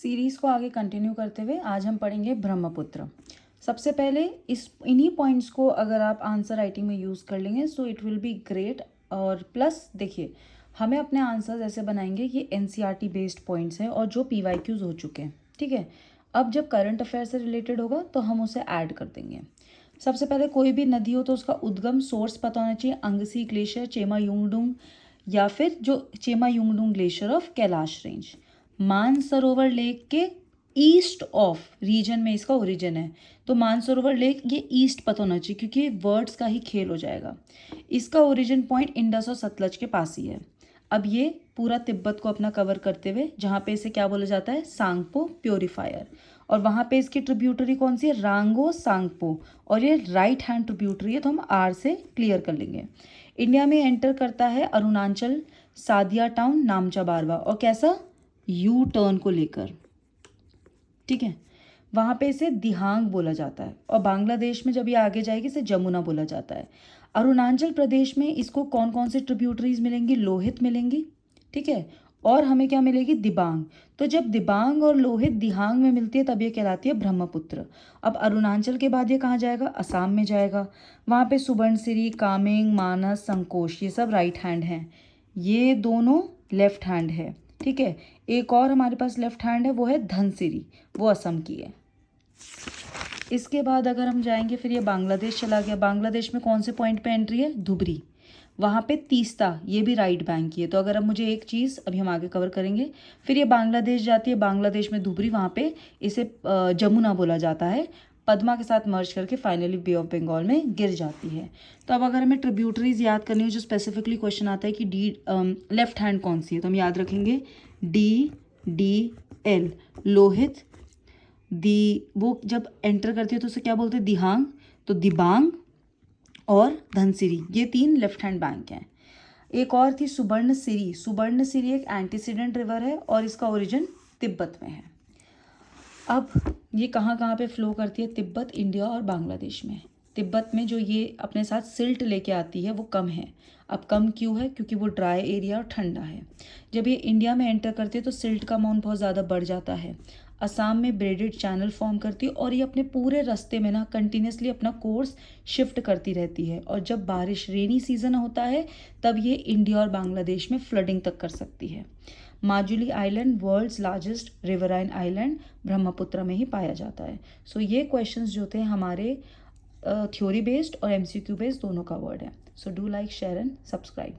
Series को आगे continue करते हुए आज हम पढ़ेंगे ब्रह्मपुत्र। सबसे पहले इन्हीं पॉइंट्स को अगर आप आंसर राइटिंग में यूज़ कर लेंगे so it will be great. और प्लस देखिए, हमें अपने आंसर्स ऐसे बनाएंगे कि एनसीईआरटी बेस्ड पॉइंट्स हैं और जो पीवाईक्यूज हो चुके हैं, ठीक है। अब जब करंट अफेयर से रिलेटेड होगा तो हम उसे ऐड कर देंगे। सबसे पहले कोई भी नदी हो तो उसका उद्गम सोर्स पता होना चाहिए। अंगसी ग्लेशियर, चेमा युंगडुंग, या फिर जो Chema Yungdung glacier of Kailash range. Mansarovar lake के ईस्ट ऑफ रीजन में इसका ओरिजिन है, तो मानसरोवर लेक ये ईस्ट पता होना चाहिए क्योंकि वर्ड्स का ही खेल हो जाएगा। इसका ओरिजिन पॉइंट इंडस और सतलज के पास ही है। अब ये पूरा तिब्बत को अपना कवर करते हुए जहाँ पे इसे क्या बोला जाता है, सांगपो प्योरीफायर, और वहाँ पे इसकी ट्रिब्यूटरी कौन सी है, रांगो सांगपो, और ये राइट हैंड ट्रिब्यूटरी है तो हम आर से क्लियर कर लेंगे। इंडिया में एंटर करता है अरुणाचल सादिया टाउन नामचा बारवा, और कैसा, यू टर्न को लेकर, ठीक है। वहाँ पे इसे दिहांग बोला जाता है, और बांग्लादेश में जब ये आगे जाएगी इसे जमुना बोला जाता है। अरुणाचल प्रदेश में इसको कौन कौन सी ट्रिब्यूटरीज मिलेंगी, लोहित मिलेंगी, ठीक है, और हमें क्या मिलेगी, दिबांग। तो जब दिबांग और लोहित दिहांग में मिलती है तब ये कहलाती है ब्रह्मपुत्र। अब अरुणाचल के बाद ये कहाँ जाएगा, असम में जाएगा। वहाँ पे सुबर्णसिरी, कामेंग, मानस, संकोश ये सब राइट हैंड हैं, ये दोनों लेफ्ट हैंड है, ठीक है। एक और हमारे पास लेफ्ट हैंड है, वो है धनसिरी, वो असम की है। इसके बाद अगर हम जाएंगे फिर ये बांग्लादेश चला गया। बांग्लादेश में कौन से पॉइंट पे एंट्री है, धुबरी, वहाँ पे तीस्ता, ये भी राइट बैंक की है। तो अगर अब मुझे एक चीज़ अभी हम आगे कवर करेंगे, फिर ये बांग्लादेश जाती है, बांग्लादेश में धुबरी, वहाँ पे इसे जमुना बोला जाता है, पद्मा के साथ मर्ज करके फाइनली बे ऑफ बंगाल में गिर जाती है। तो अब अगर हमें ट्रिब्यूटरीज याद करनी हो, जो स्पेसिफिकली क्वेश्चन आता है कि डी लेफ्ट हैंड कौन सी है, तो हम याद रखेंगे DDL, लोहित, वो जब एंटर करती है तो उसे क्या बोलते हैं, दिहांग, तो दिबांग और धनसिरी, ये 3 लेफ्ट हैंड बैंक हैं। एक और थी सुबर्णसिरी। सुबर्णसिरी एक एंटीसीडेंट रिवर है और इसका ओरिजिन तिब्बत में है। अब ये कहाँ कहाँ पे फ्लो करती है, तिब्बत, इंडिया और बांग्लादेश में। तिब्बत में जो ये अपने साथ सिल्ट लेके आती है वो कम है। अब कम क्यों है, क्योंकि वो ड्राई एरिया और ठंडा है। जब ये इंडिया में एंटर करती है तो सिल्ट का अमाउंट बहुत ज़्यादा बढ़ जाता है। असम में ब्रेडेड चैनल फॉर्म करती है और ये अपने पूरे रास्ते में ना कंटिन्यूसली अपना कोर्स शिफ्ट करती रहती है, और जब बारिश रेनी सीजन होता है तब ये इंडिया और बांग्लादेश में फ्लडिंग तक कर सकती है। Majuli island world's largest riverine island Brahmaputra में ही पाया जाता है। सो ये क्वेश्चंस जो थे हमारे थ्योरी बेस्ड और MCQ बेस्ड दोनों का वर्ड है। So do like, share and subscribe.